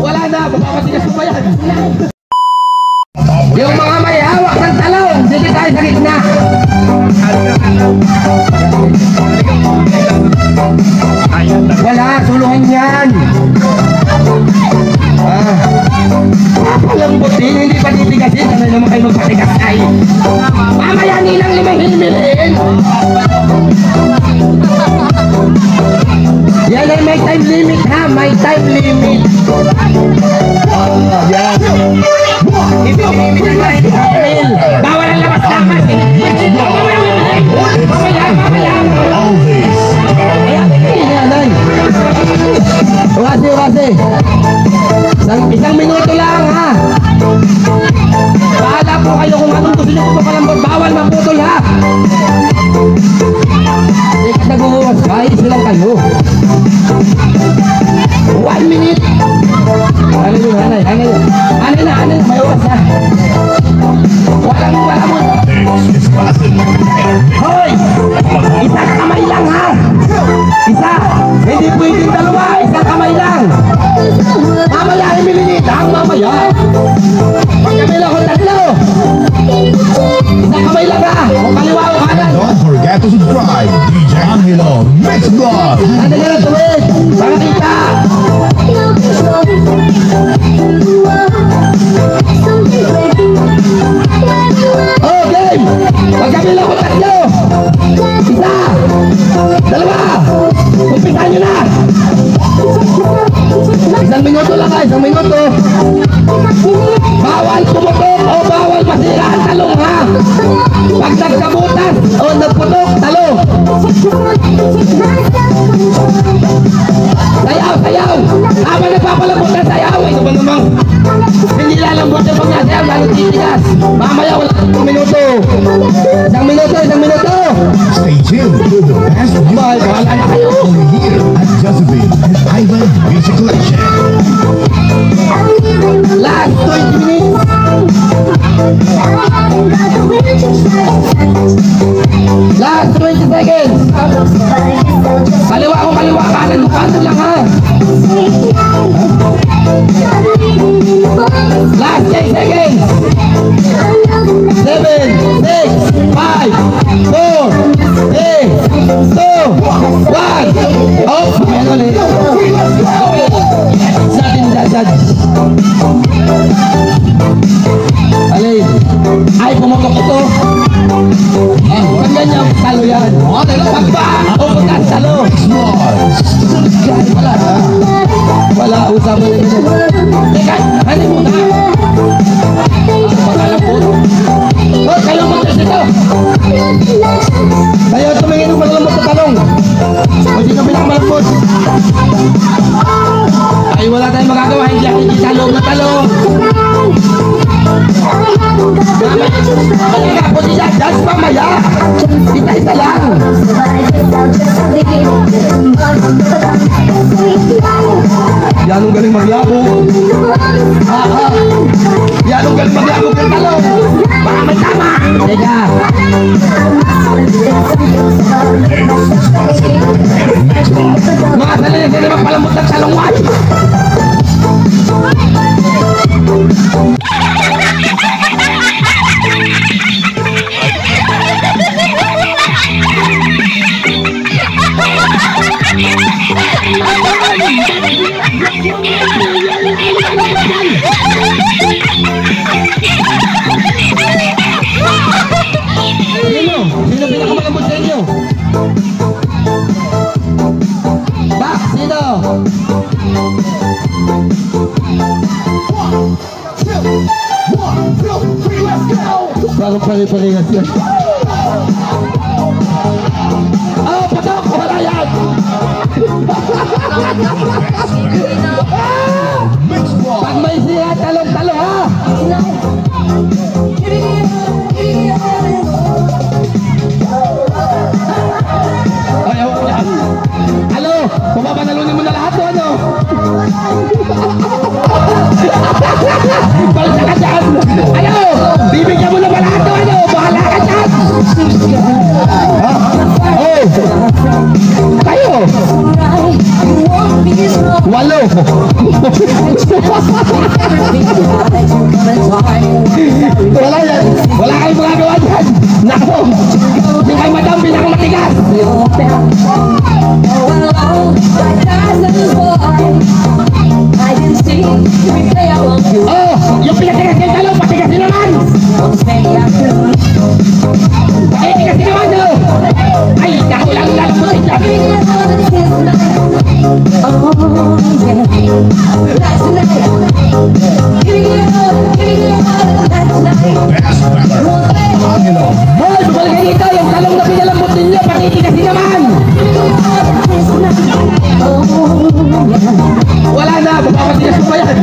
Wala na, mapapatigas mo ba yan? Yung mga may hawak ng talong, dito tayo sa gitna. Wala, suluhan yan. Lambutin, hindi pa titigasin. Ano naman kayo magpatigas ay? Mamaya nilang limahimilin. Yan ay may time limit ha, may time limit. Yan. Bawal ang labas-labas. Wasi. Isang minuto lang ha. Bahala po kayo kung anong gusto nyo papalambot. Bawal maputol ha. Hindi ka nag-uwas ba? Isa lang kayo. 1 minute. Ano yun? Hanay. May oras na. Wala mo. Hoy! Isang kamay lang ha. Isa. Hindi pwedeng dalawa. Isang kamay lang. Mamaya imilinit ang mamaya. Pagkamila ko tatlo. Isang kamay lang ha. O kaliwa o kanan. Don't forget to subscribe. DJ Angelo Mix Vlog. Ano ka na tuwid? Para kita. Oh, game! Pagkamila ko tatlo. Isa. Dalawa. Umpisan nyo na. Isang minuto lang ha. Bawal pumutok o bawal masira ang talong ha. Pag nagkabutas o nagputok, talong. Sayaw. Habang nagpapalambot na sayaw. Ito ba naman? Hindi lalambot yung pag nasayaw, lalo titigas. Mamaya wala 1 minuto. Isang minuto. Stay tuned to the best music only here at Jezebel and Ivan Music Collection. Last 20 minutes. Last 20 seconds. Kaliwa kanan lang ha. Last 10 seconds. 7, 6, 5, 4, 3, 2, 1. Oh, ayan ulit. Judge. Alin. Ay, pumutok ito. Ganyan yung talo yan. Pagba, pumunta ang talo. Wala, usapan na yun. Teka, hanin mo na. Makalapot. Oh, kayo mo dito. Kayo tumingin ng malalambot na talong. O di kami nakamalapot. Ay, wala tayong magagawa. Hindi talong na talong. Pwede siya, that's mamaya. Isa lang. Yanong galing maglabo. Yanong galing maglabo ng talong. Baka may tama. Teka. Mga talong, hindi naman palamot ng talongwan. Sino pinakamalambot sa inyo? Sino? Bago pare-parehas yan. Oh, patok! Wala yan! Pag may siya, talong-talong ha! Halo! Pumapanalunin mo na lahat o ano? Balsa ka dyan! Ano? Bibigyan mo na ba lahat o ano? Bahala ka dyan! Oh! Kayo! 8! Wala yan. Wala kayong magagawa dyan. Nako. Yung kay madam pinakamatigas. Oh, yung pinatigas kay talong, patigas din naman. Ay, tigas din naman, no? Ay, ako lang lalamutin dyan. Best rapper. Angelo. Hoy, bumalik kayo dito. Yung talong na pinalambot ninyo, patitigas din naman. Wala na, mapapatigas ko pa yan.